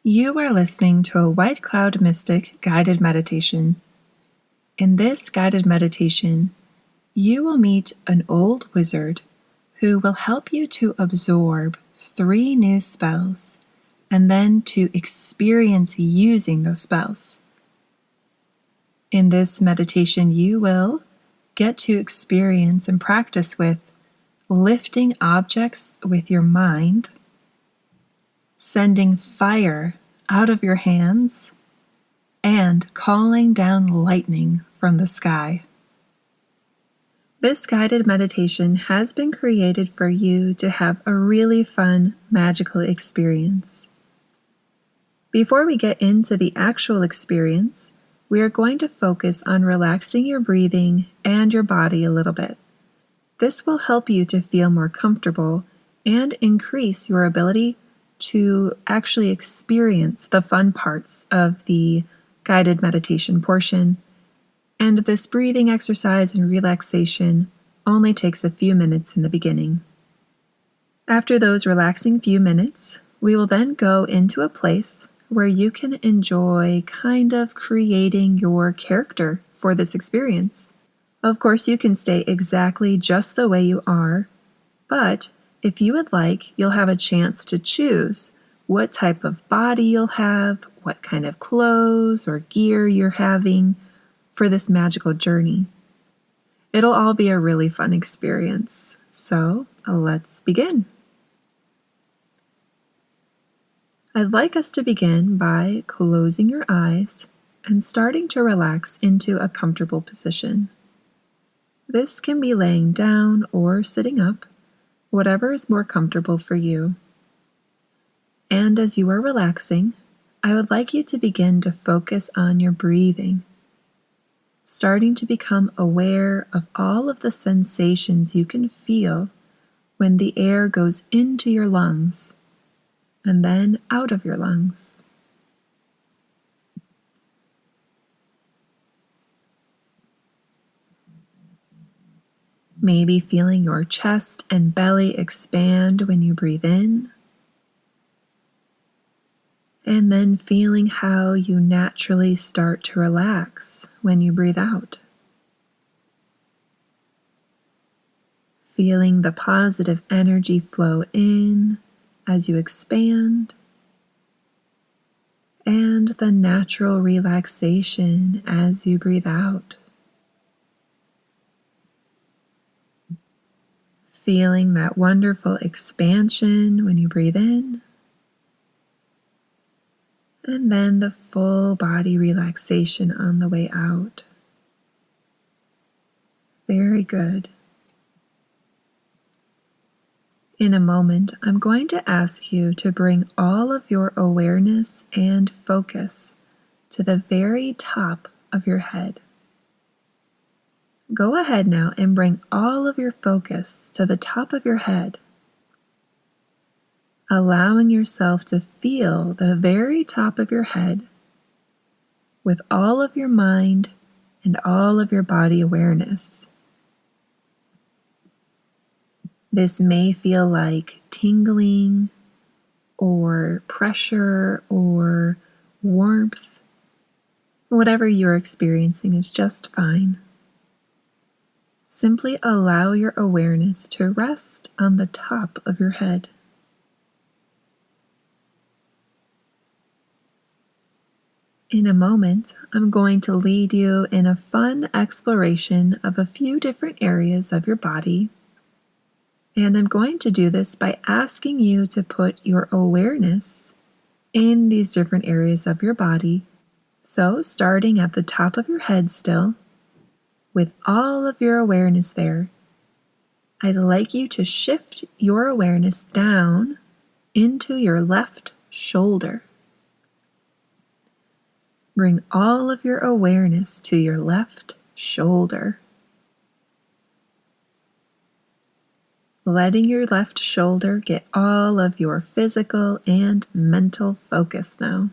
You are listening to a White Cloud Mystic guided meditation. In this guided meditation, you will meet an old wizard who will help you to absorb 3 new spells and then to experience using those spells. In this meditation, you will get to experience and practice with lifting objects with your mind, sending fire out of your hands, and calling down lightning from the sky. This guided meditation has been created for you to have a really fun, magical experience. Before we get into the actual experience, we are going to focus on relaxing your breathing and your body a little bit. This will help you to feel more comfortable and increase your ability to actually experience the fun parts of the guided meditation portion. And this breathing exercise and relaxation only takes a few minutes in the beginning. After those relaxing few minutes, we will then go into a place where you can enjoy kind of creating your character for this experience. Of course, you can stay exactly just the way you are, but if you would like, you'll have a chance to choose what type of body you'll have, what kind of clothes or gear you're having for this magical journey. It'll all be a really fun experience. So let's begin. I'd like us to begin by closing your eyes and starting to relax into a comfortable position. This can be laying down or sitting up, whatever is more comfortable for you. And as you are relaxing, I would like you to begin to focus on your breathing, starting to become aware of all of the sensations you can feel when the air goes into your lungs and then out of your lungs. Maybe feeling your chest and belly expand when you breathe in, and then feeling how you naturally start to relax when you breathe out. Feeling the positive energy flow in as you expand, and the natural relaxation as you breathe out. Feeling that wonderful expansion when you breathe in, and then the full body relaxation on the way out. Very good. In a moment, I'm going to ask you to bring all of your awareness and focus to the very top of your head. Go ahead now and bring all of your focus to the top of your head, allowing yourself to feel the very top of your head with all of your mind and all of your body awareness. This may feel like tingling or pressure or warmth. Whatever you're experiencing is just fine. Simply allow your awareness to rest on the top of your head. In a moment, I'm going to lead you in a fun exploration of a few different areas of your body. And I'm going to do this by asking you to put your awareness in these different areas of your body. So, starting at the top of your head still, with all of your awareness there, I'd like you to shift your awareness down into your left shoulder. Bring all of your awareness to your left shoulder. Letting your left shoulder get all of your physical and mental focus now.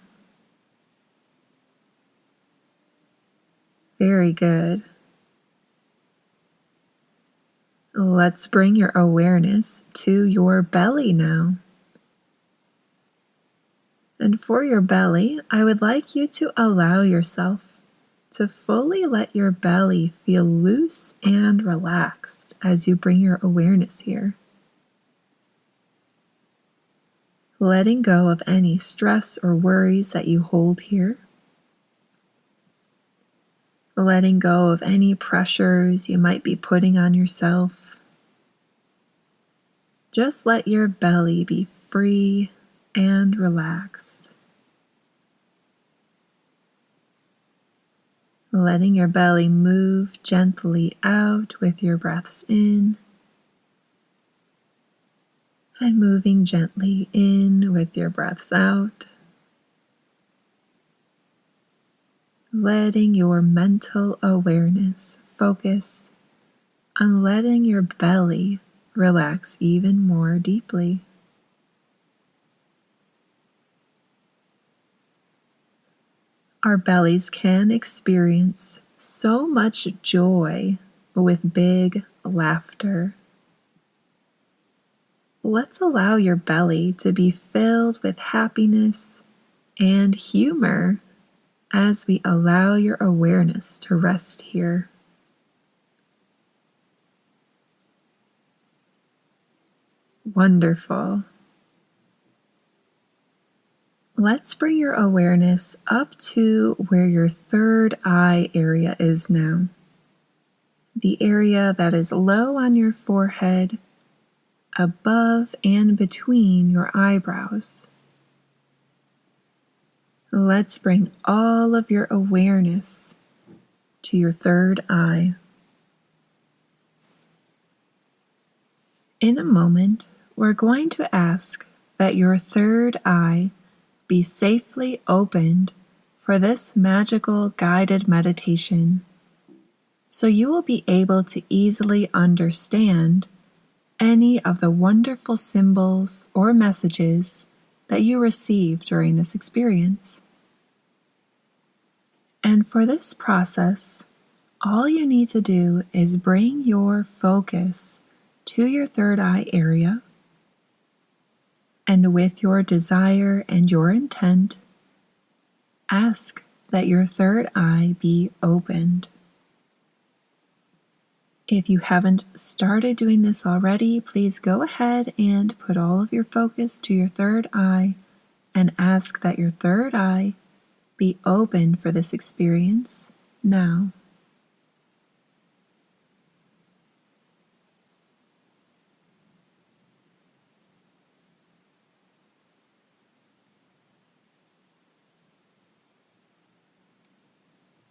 Very good. Let's bring your awareness to your belly now. And for your belly, I would like you to allow yourself to fully let your belly feel loose and relaxed as you bring your awareness here. Letting go of any stress or worries that you hold here. Letting go of any pressures you might be putting on yourself. Just let your belly be free and relaxed. Letting your belly move gently out with your breaths in, and moving gently in with your breaths out. Letting your mental awareness focus on letting your belly relax even more deeply. Our bellies can experience so much joy with big laughter. Let's allow your belly to be filled with happiness and humor as we allow your awareness to rest here. Wonderful. Let's bring your awareness up to where your third eye area is now. The area that is low on your forehead, above and between your eyebrows. Let's bring all of your awareness to your third eye. In a moment, we're going to ask that your third eye be safely opened for this magical guided meditation, so you will be able to easily understand any of the wonderful symbols or messages that you receive during this experience. And for this process, all you need to do is bring your focus to your third eye area, and with your desire and your intent, ask that your third eye be opened. If you haven't started doing this already, please go ahead and put all of your focus to your third eye and ask that your third eye be open for this experience now.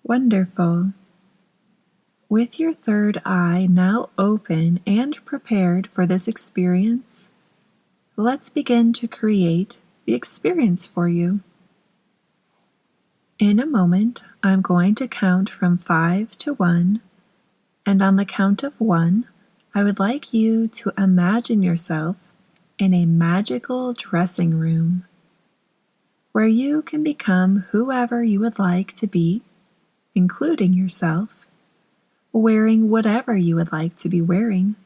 Wonderful. With your third eye now open and prepared for this experience, let's begin to create the experience for you. In a moment, I'm going to count from 5 to 1, and on the count of 1, I would like you to imagine yourself in a magical dressing room where you can become whoever you would like to be, including yourself, wearing whatever you would like to be wearing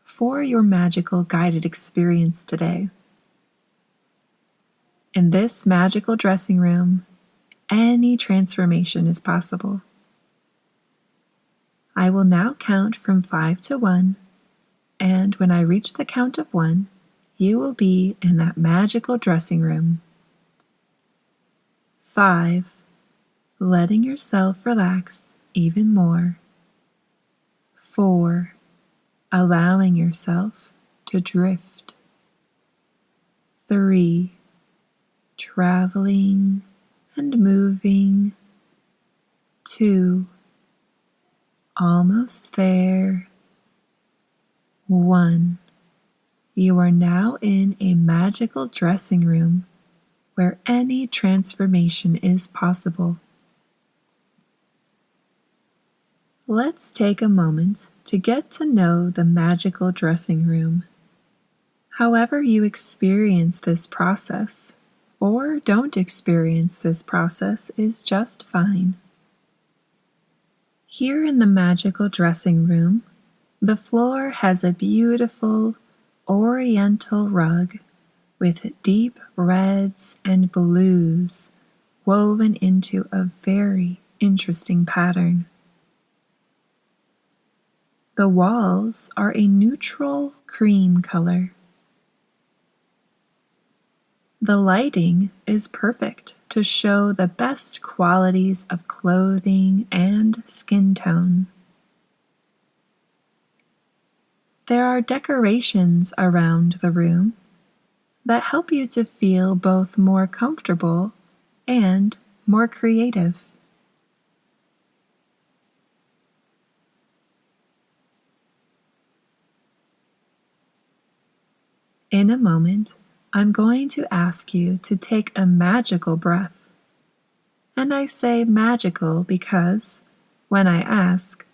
for your magical guided experience today. In this magical dressing room, any transformation is possible. I will now count from 5 to 1, and when I reach the count of 1, you will be in that magical dressing room. 5, letting yourself relax even more. 4, allowing yourself to drift. 3, traveling and moving. 2, almost there. 1, you are now in a magical dressing room where any transformation is possible. Let's take a moment to get to know the magical dressing room. However you experience this process, or don't experience this process, is just fine. Here in the magical dressing room, the floor has a beautiful oriental rug with deep reds and blues woven into a very interesting pattern. The walls are a neutral cream color. The lighting is perfect to show the best qualities of clothing and skin tone. There are decorations around the room that help you to feel both more comfortable and more creative. In a moment, I'm going to ask you to take a magical breath. And I say magical because, when I ask,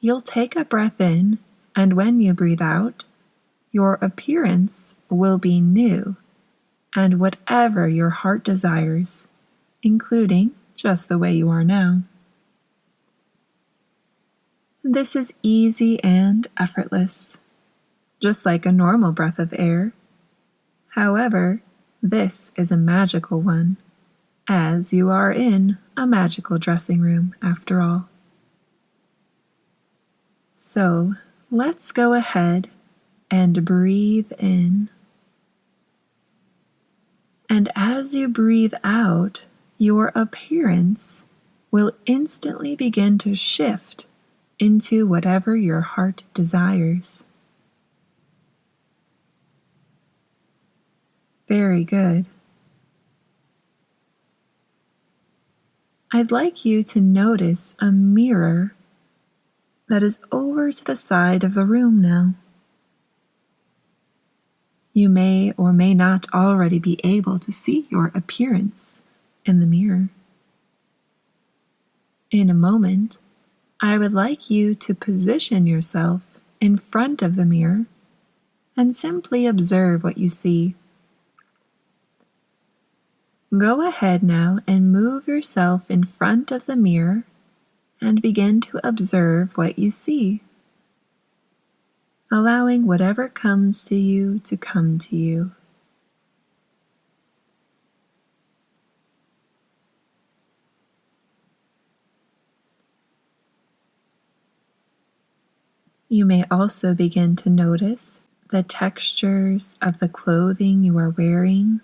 you'll take a breath in, and when you breathe out, your appearance will be new and whatever your heart desires, including just the way you are now. This is easy and effortless, just like a normal breath of air. However, this is a magical one, as you are in a magical dressing room after all. So, let's go ahead and breathe in. And as you breathe out, your appearance will instantly begin to shift into whatever your heart desires. Very good. I'd like you to notice a mirror that is over to the side of the room now. You may or may not already be able to see your appearance in the mirror. In a moment, I would like you to position yourself in front of the mirror and simply observe what you see. Go ahead now and move yourself in front of the mirror and begin to observe what you see, allowing whatever comes to you to come to you. You may also begin to notice the textures of the clothing you are wearing.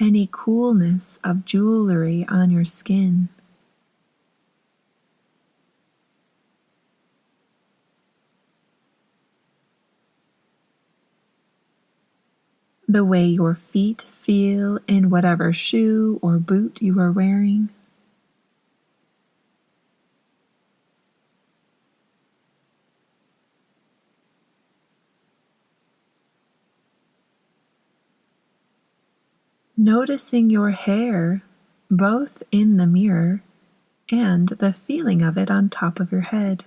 Any coolness of jewelry on your skin. The way your feet feel in whatever shoe or boot you are wearing. Noticing your hair, both in the mirror and the feeling of it on top of your head.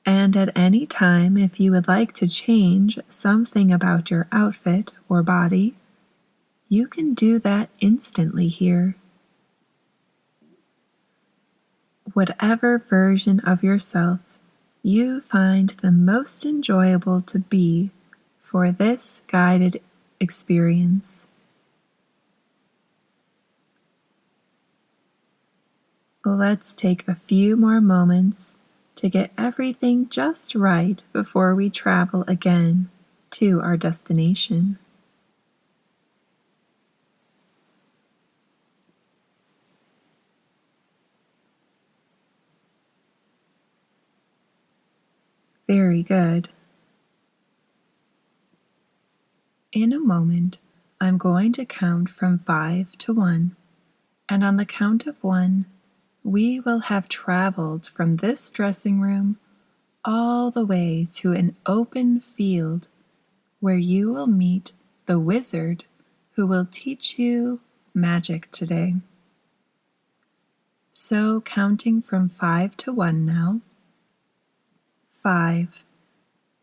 And at any time, if you would like to change something about your outfit or body, you can do that instantly here. Whatever version of yourself you find the most enjoyable to be for this guided experience. Let's take a few more moments to get everything just right before we travel again to our destination. Very good. In a moment, I'm going to count from 5 to 1, and on the count of 1, we will have traveled from this dressing room all the way to an open field where you will meet the wizard who will teach you magic today. So, counting from 5 to 1 now. 5,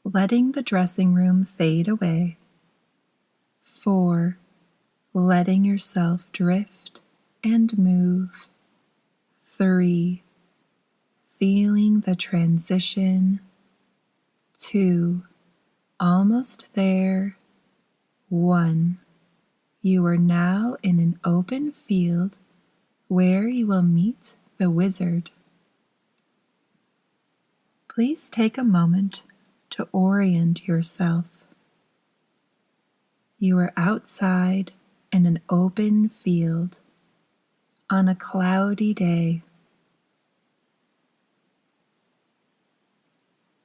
letting the dressing room fade away. 4. Letting yourself drift and move. 3. Feeling the transition. 2. Almost there. 1. You are now in an open field where you will meet the wizard. Please take a moment to orient yourself. You are outside in an open field on a cloudy day.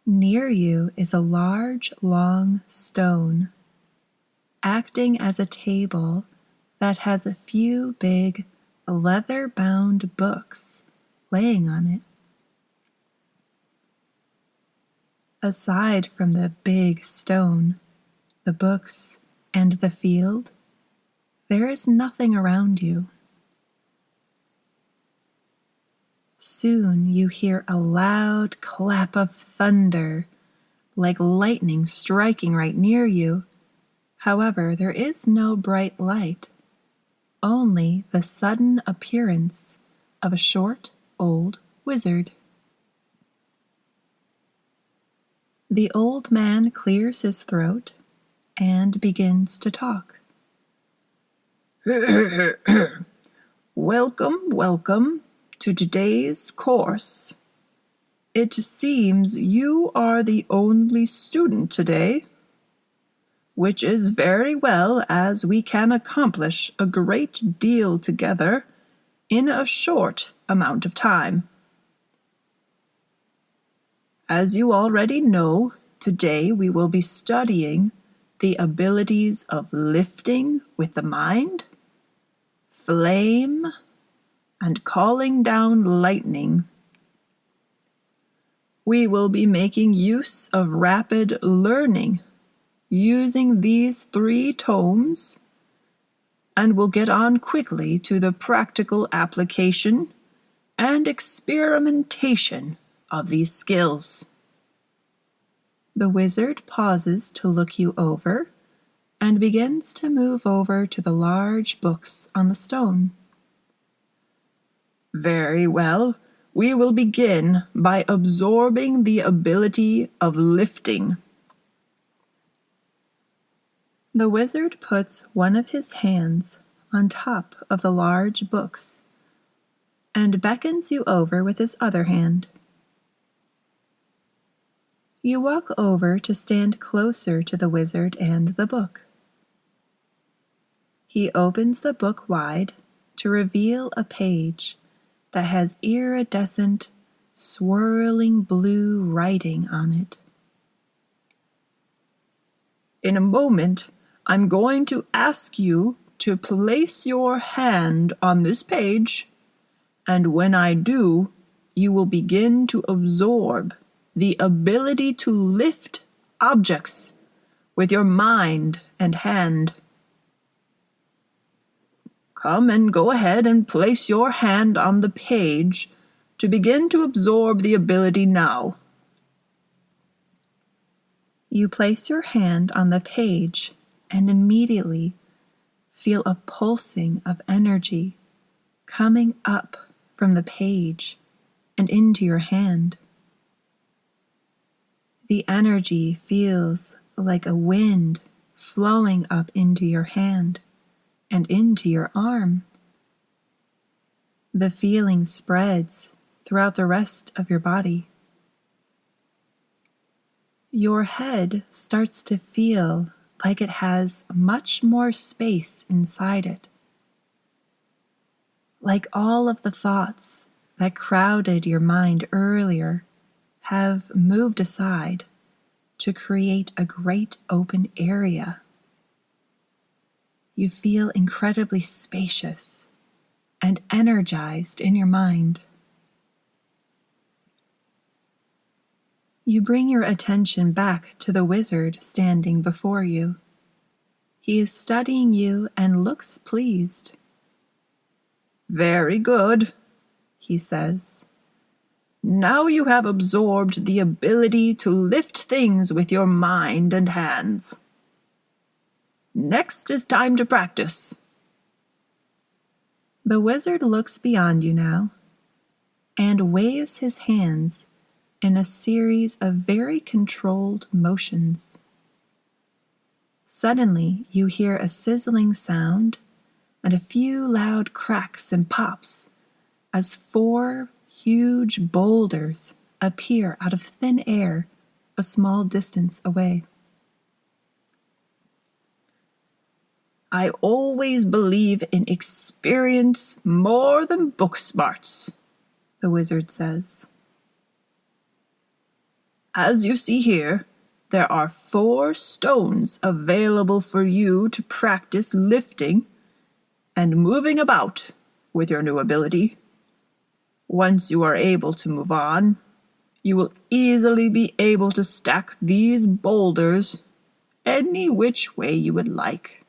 Near you is a large, long stone, acting as a table that has a few big, leather-bound books laying on it. Aside from the big stone, the books, and the field, there is nothing around you. Soon you hear a loud clap of thunder, like lightning striking right near you. However, there is no bright light, only the sudden appearance of a short, old wizard. The old man clears his throat and begins to talk. Welcome to today's course. It seems you are the only student today, which is very well, as we can accomplish a great deal together in a short amount of time. As you already know, today we will be studying the abilities of lifting with the mind, flame, and calling down lightning. We will be making use of rapid learning using these 3 tomes, and will get on quickly to the practical application and experimentation of these skills. The wizard pauses to look you over and begins to move over to the large books on the stone. Very well, we will begin by absorbing the ability of lifting. The wizard puts one of his hands on top of the large books and beckons you over with his other hand. You walk over to stand closer to the wizard and the book. He opens the book wide to reveal a page that has iridescent, swirling blue writing on it. In a moment, I'm going to ask you to place your hand on this page, and when I do, you will begin to absorb the ability to lift objects with your mind and hand. Come and go ahead and place your hand on the page to begin to absorb the ability now. You place your hand on the page and immediately feel a pulsing of energy coming up from the page and into your hand. The energy feels like a wind flowing up into your hand and into your arm. The feeling spreads throughout the rest of your body. Your head starts to feel like it has much more space inside it. Like all of the thoughts that crowded your mind earlier have moved aside to create a great open area. You feel incredibly spacious and energized in your mind. You bring your attention back to the wizard standing before you. He is studying you and looks pleased. Very good, he says. Now you have absorbed the ability to lift things with your mind and hands. Next is time to practice. The wizard looks beyond you now and waves his hands in a series of very controlled motions. Suddenly, you hear a sizzling sound and a few loud cracks and pops as 4 huge boulders appear out of thin air a small distance away. I always believe in experience more than book smarts, the wizard says. As you see here, there are 4 stones available for you to practice lifting and moving about with your new ability. Once you are able to move on, you will easily be able to stack these boulders any which way you would like.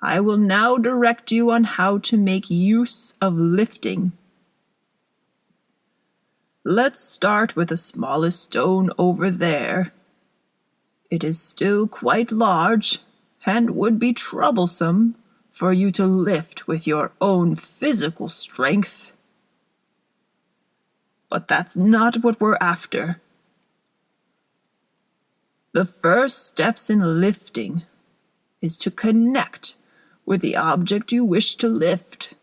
I will now direct you on how to make use of lifting. Let's start with the smallest stone over there. It is still quite large and would be troublesome for you to lift with your own physical strength. But that's not what we're after. The first steps in lifting is to connect with the object you wish to lift.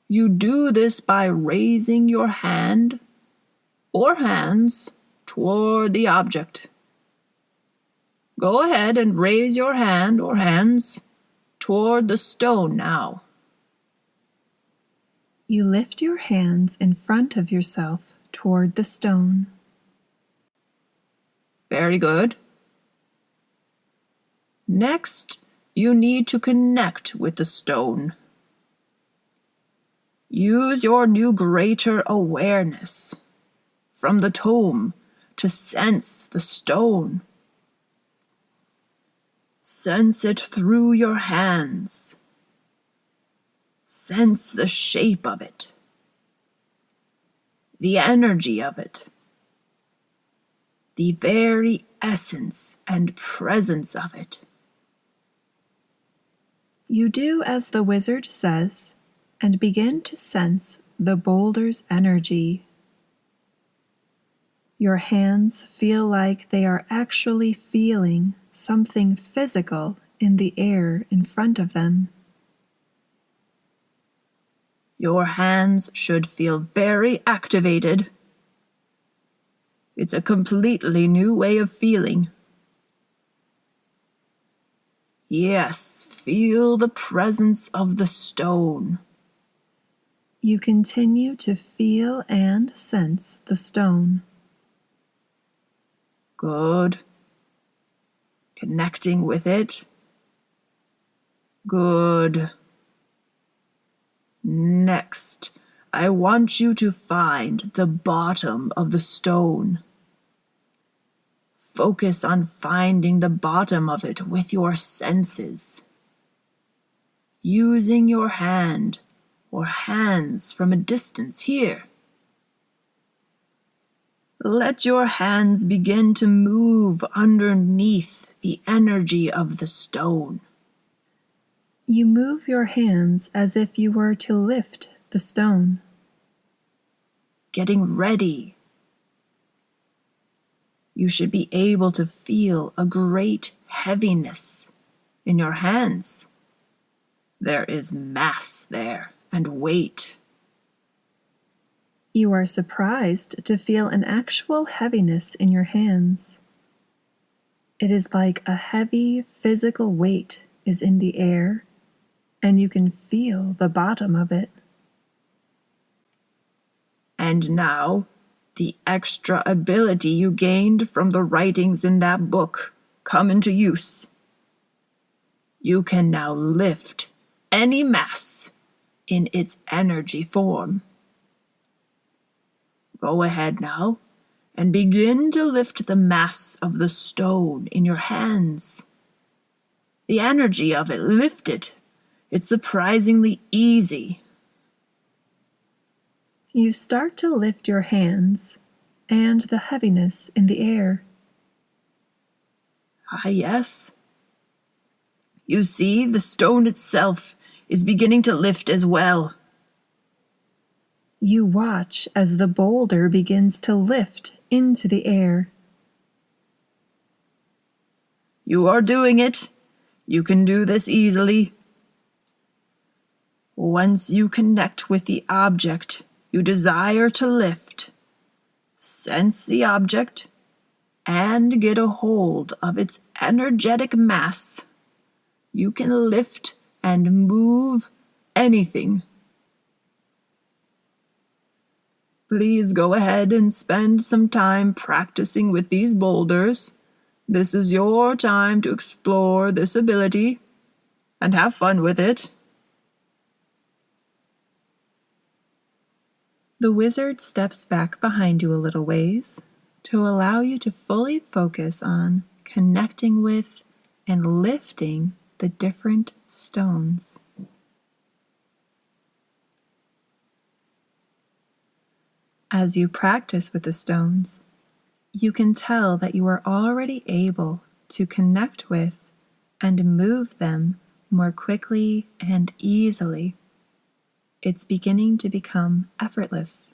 You do this by raising your hand or hands toward the object. Go ahead and raise your hand or hands toward the stone now. You lift your hands in front of yourself toward the stone. Very good. Next, you need to connect with the stone. Use your new greater awareness from the tome to sense the stone. Sense it through your hands. Sense the shape of it, the energy of it, the very essence and presence of it. You do as the wizard says and begin to sense the boulder's energy. Your hands feel like they are actually feeling something physical in the air in front of them. Your hands should feel very activated. It's a completely new way of feeling. Yes, feel the presence of the stone. You continue to feel and sense the stone. Good. Connecting with it. Good. Next, I want you to find the bottom of the stone. Focus on finding the bottom of it with your senses. Using your hand or hands from a distance here. Let your hands begin to move underneath the energy of the stone. You move your hands as if you were to lift the stone. Getting ready. You should be able to feel a great heaviness in your hands. There is mass there and weight. You are surprised to feel an actual heaviness in your hands. It is like a heavy physical weight is in the air, and you can feel the bottom of it. And now, the extra ability you gained from the writings in that book come into use. You can now lift any mass in its energy form. Go ahead now and begin to lift the mass of the stone in your hands. The energy of it, lift it. It's surprisingly easy. You start to lift your hands and the heaviness in the air. Ah, yes. You see, the stone itself is beginning to lift as well. You watch as the boulder begins to lift into the air. You are doing it. You can do this easily. Once you connect with the object you desire to lift, sense the object, and get a hold of its energetic mass, you can lift and move anything. Please go ahead and spend some time practicing with these boulders. This is your time to explore this ability and have fun with it. The wizard steps back behind you a little ways to allow you to fully focus on connecting with and lifting the different stones. As you practice with the stones, you can tell that you are already able to connect with and move them more quickly and easily. It's beginning to become effortless.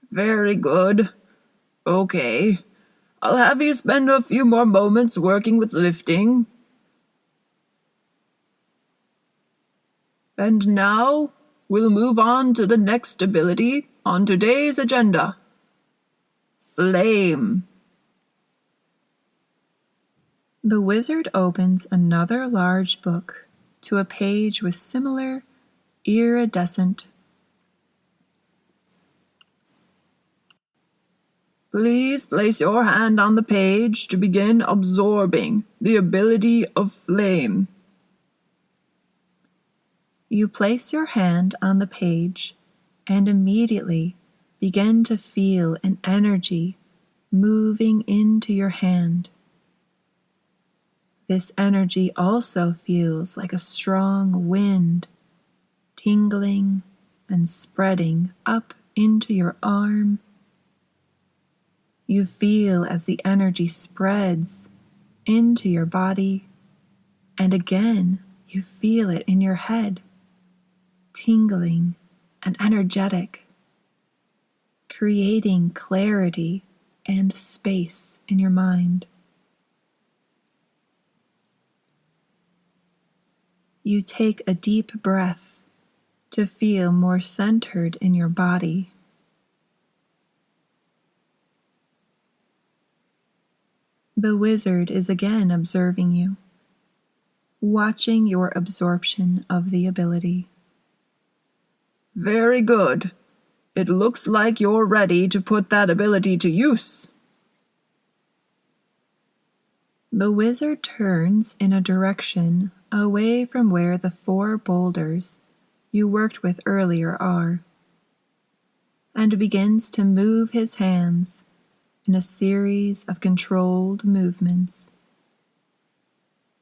Very good. Okay. I'll have you spend a few more moments working with lifting. And now, we'll move on to the next ability on today's agenda. Flame. The wizard opens another large book to a page with similar iridescent. Please place your hand on the page to begin absorbing the ability of flame. You place your hand on the page and immediately begin to feel an energy moving into your hand. This energy also feels like a strong wind, tingling and spreading up into your arm. You feel as the energy spreads into your body, and again you feel it in your head, tingling and energetic, creating clarity and space in your mind. You take a deep breath to feel more centered in your body. The wizard is again observing you, watching your absorption of the ability. Very good. It looks like you're ready to put that ability to use. The wizard turns in a direction away from where the 4 boulders you worked with earlier are, and begins to move his hands in a series of controlled movements.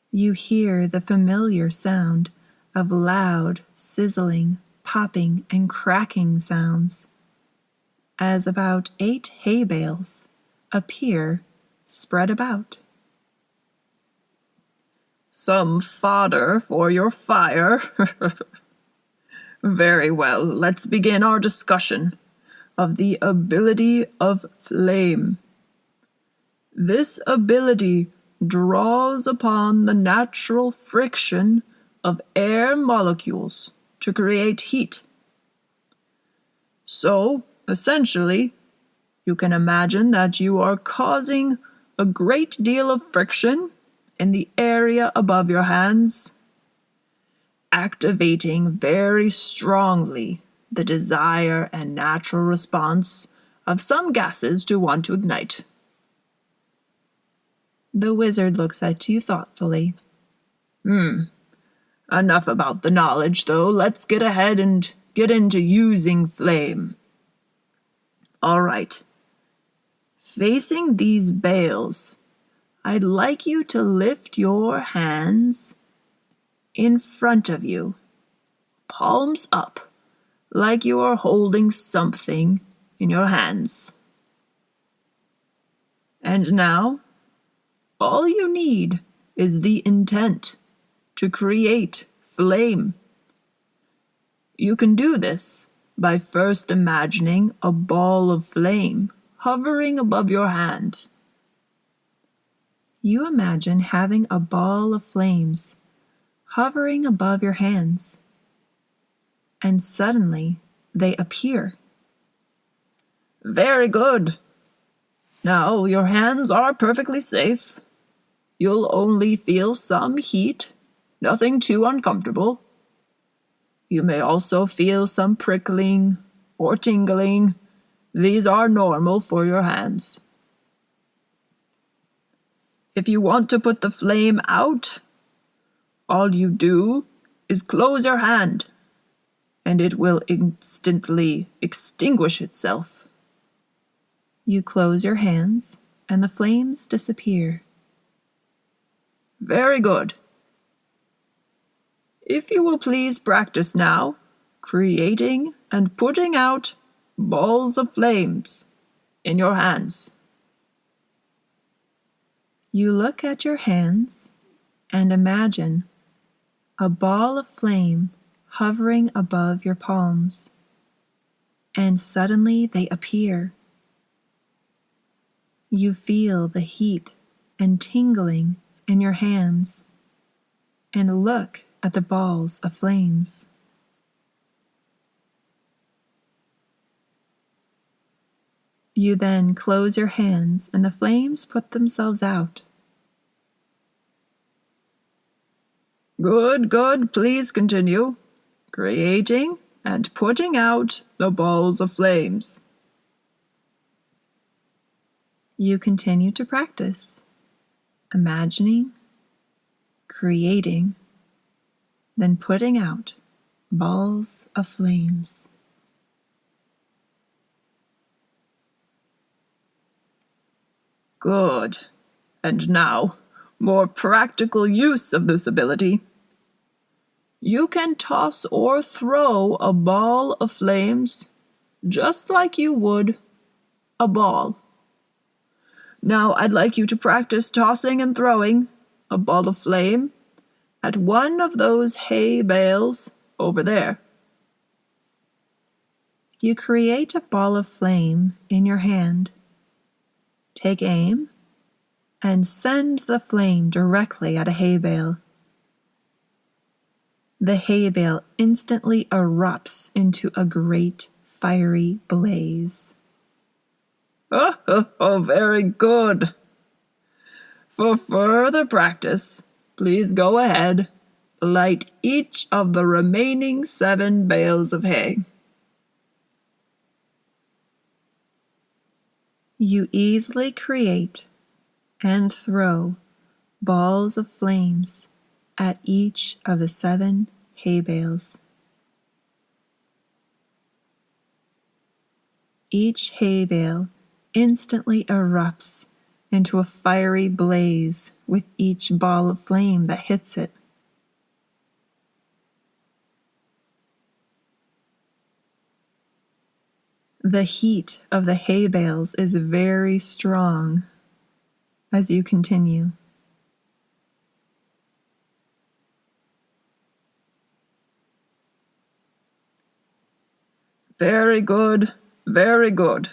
You hear the familiar sound of loud, sizzling, popping, and cracking sounds as about 8 hay bales appear spread about. Some fodder for your fire. Very well, let's begin our discussion of the ability of flame. This ability draws upon the natural friction of air molecules to create heat. So, essentially, you can imagine that you are causing a great deal of friction in the area above your hands, activating very strongly the desire and natural response of some gases to want to ignite. The wizard looks at you thoughtfully. Enough about the knowledge, though. Let's get ahead and get into using flame. All right. Facing these bales I'd like you to lift your hands in front of you, palms up, like you are holding something in your hands. And now, all you need is the intent to create flame. You can do this by first imagining a ball of flame hovering above your hand. You imagine having a ball of flames hovering above your hands, and suddenly they appear. Very good. Now your hands are perfectly safe. You'll only feel some heat, nothing too uncomfortable. You may also feel some prickling or tingling. These are normal for your hands. If you want to put the flame out, all you do is close your hand, and it will instantly extinguish itself. You close your hands, and the flames disappear. Very good. If you will please practice now, creating and putting out balls of flames in your hands. You look at your hands and imagine a ball of flame hovering above your palms, and suddenly they appear. You feel the heat and tingling in your hands and look at the balls of flames. You then close your hands and the flames put themselves out. Good, good. Please continue. Creating and putting out the balls of flames. You continue to practice, imagining, creating, then putting out balls of flames. Good. And now, more practical use of this ability. You can toss or throw a ball of flames just like you would a ball. Now I'd like you to practice tossing and throwing a ball of flame at one of those hay bales over there. You create a ball of flame in your hand. Take aim and send the flame directly at a hay bale. The hay bale instantly erupts into a great fiery blaze. Oh, very good. For further practice, please go ahead, light each of the remaining 7 bales of hay. You easily create and throw balls of flames at each of the 7 hay bales. Each hay bale instantly erupts into a fiery blaze with each ball of flame that hits it. The heat of the hay bales is very strong as you continue. Very good, very good.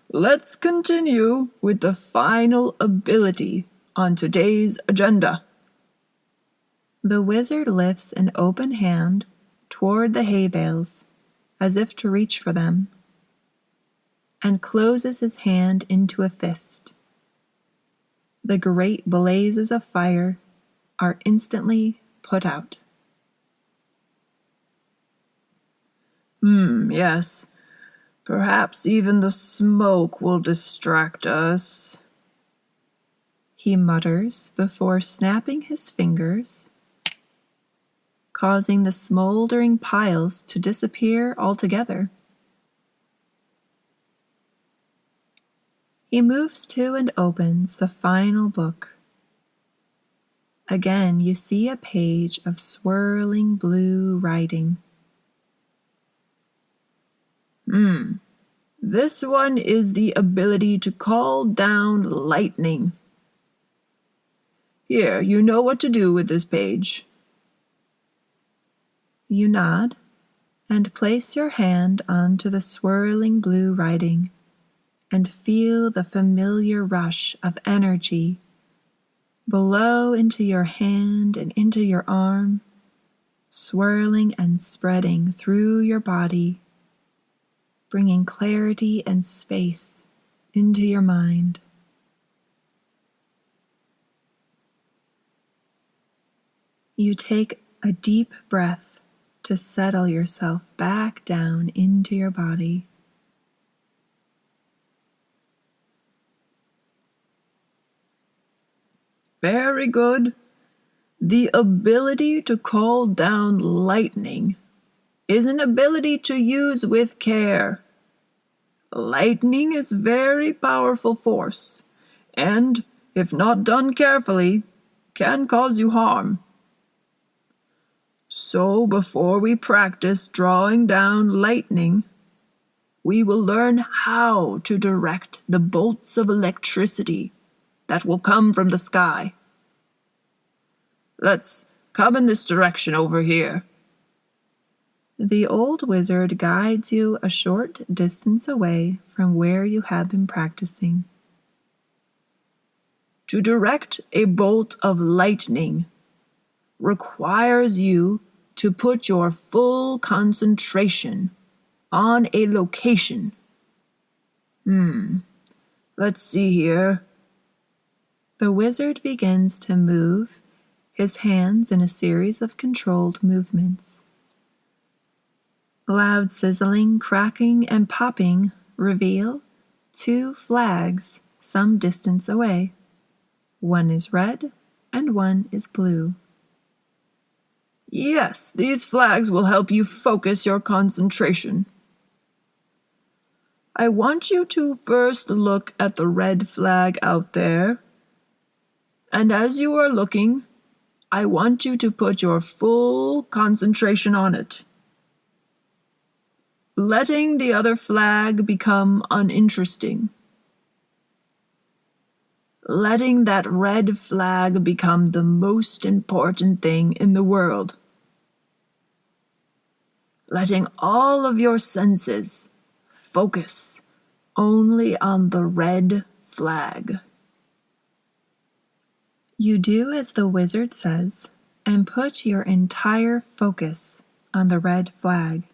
Let's continue with the final ability on today's agenda. The wizard lifts an open hand toward the hay bales, as if to reach for them, and closes his hand into a fist. The great blazes of fire are instantly put out. Yes. Perhaps even the smoke will distract us, he mutters before snapping his fingers, causing the smoldering piles to disappear altogether. He moves to and opens the final book Again, you see a page of swirling blue writing. This one is the ability to call down lightning. Here, you know what to do with this page. You nod and place your hand onto the swirling blue writing and feel the familiar rush of energy below into your hand and into your arm, swirling and spreading through your body, bringing clarity and space into your mind. You take a deep breath to settle yourself back down into your body. Very good. The ability to call down lightning is an ability to use with care. Lightning is very powerful force, and, if not done carefully, can cause you harm. So before we practice drawing down lightning, we will learn how to direct the bolts of electricity that will come from the sky. Let's come in this direction over here. The old wizard guides you a short distance away from where you have been practicing. To direct a bolt of lightning requires you to put your full concentration on a location. Let's see here. The wizard begins to move his hands in a series of controlled movements. Loud sizzling, cracking, and popping reveal 2 flags some distance away. One is red and one is blue. Yes, these flags will help you focus your concentration. I want you to first look at the red flag out there. And as you are looking, I want you to put your full concentration on it, letting the other flag become uninteresting. Letting that red flag become the most important thing in the world. Letting all of your senses focus only on the red flag. You do as the wizard says and put your entire focus on the red flag.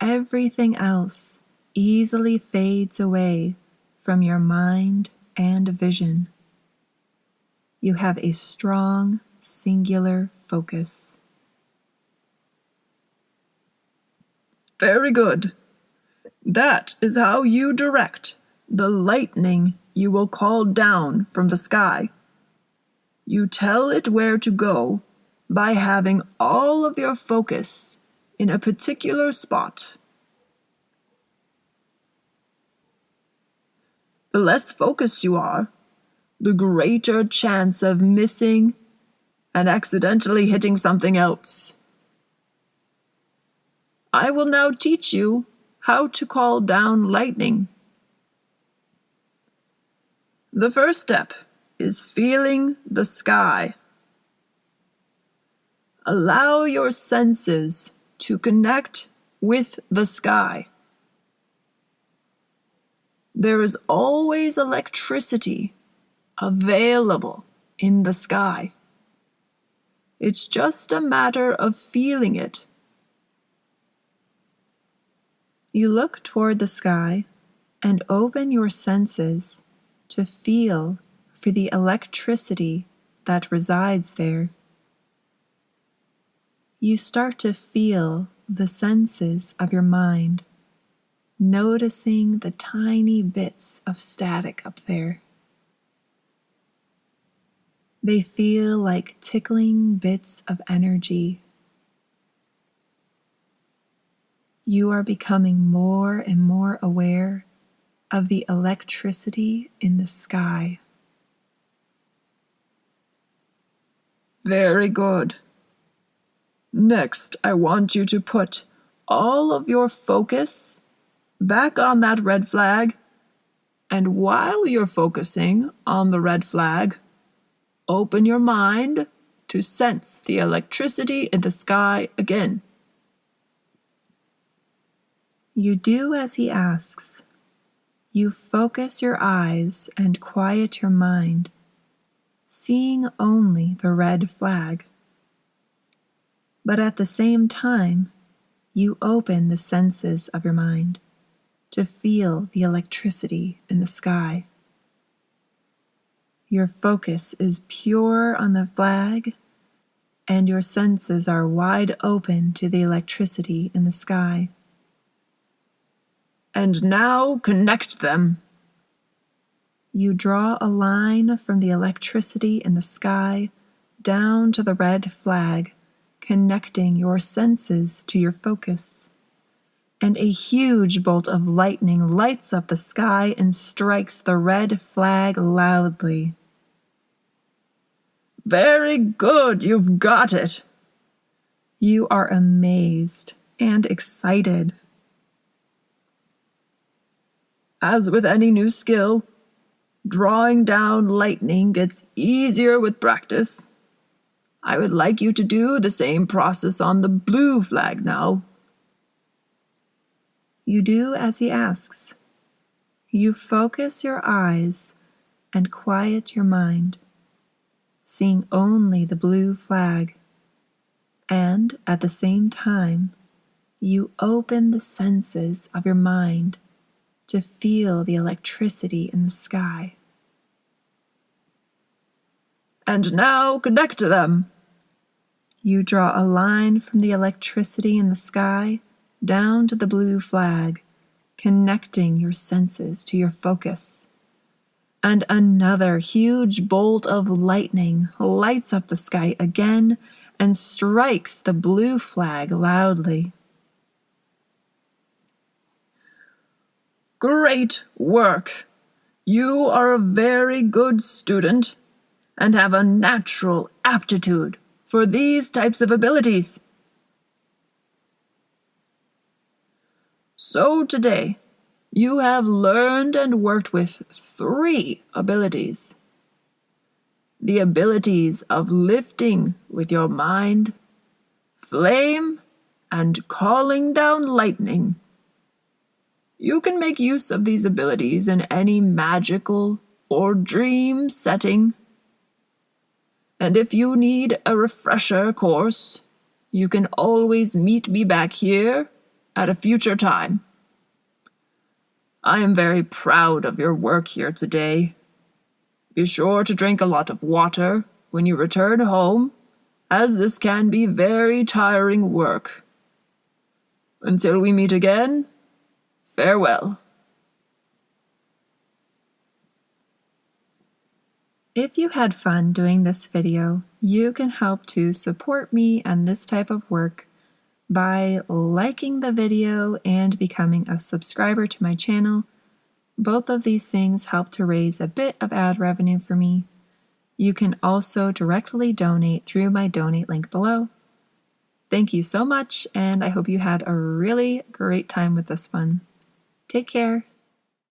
Everything else easily fades away from your mind and vision. You have a strong, singular focus. Very good. That is how you direct the lightning you will call down from the sky. You tell it where to go by having all of your focus in a particular spot. The less focused you are, the greater chance of missing and accidentally hitting something else. I will now teach you how to call down lightning. The first step is feeling the sky. Allow your senses to connect with the sky. There is always electricity available in the sky. It's just a matter of feeling it. You look toward the sky and open your senses to feel for the electricity that resides there. You start to feel the senses of your mind, noticing the tiny bits of static up there. They feel like tickling bits of energy. You are becoming more and more aware of the electricity in the sky. Very good. Next, I want you to put all of your focus back on that red flag, and while you're focusing on the red flag, open your mind to sense the electricity in the sky again. You do as he asks. You focus your eyes and quiet your mind, seeing only the red flag. But at the same time, you open the senses of your mind to feel the electricity in the sky. Your focus is pure on the flag, and your senses are wide open to the electricity in the sky. And now connect them. You draw a line from the electricity in the sky down to the red flag, connecting your senses to your focus. And a huge bolt of lightning lights up the sky and strikes the red flag loudly. Very good, you've got it. You are amazed and excited. As with any new skill, drawing down lightning gets easier with practice. I would like you to do the same process on the blue flag now. You do as he asks. You focus your eyes and quiet your mind, seeing only the blue flag, and at the same time, you open the senses of your mind to feel the electricity in the sky. And now connect them. You draw a line from the electricity in the sky down to the blue flag, connecting your senses to your focus. And another huge bolt of lightning lights up the sky again and strikes the blue flag loudly. Great work! You are a very good student and have a natural aptitude for these types of abilities. So today, you have learned and worked with 3 abilities. The abilities of lifting with your mind, flame, and calling down lightning. You can make use of these abilities in any magical or dream setting. And if you need a refresher course, you can always meet me back here at a future time. I am very proud of your work here today. Be sure to drink a lot of water when you return home, as this can be very tiring work. Until we meet again, farewell. If you had fun doing this video, you can help to support me and this type of work by liking the video and becoming a subscriber to my channel. Both of these things help to raise a bit of ad revenue for me. You can also directly donate through my donate link below. Thank you so much, and I hope you had a really great time with this one. Take care.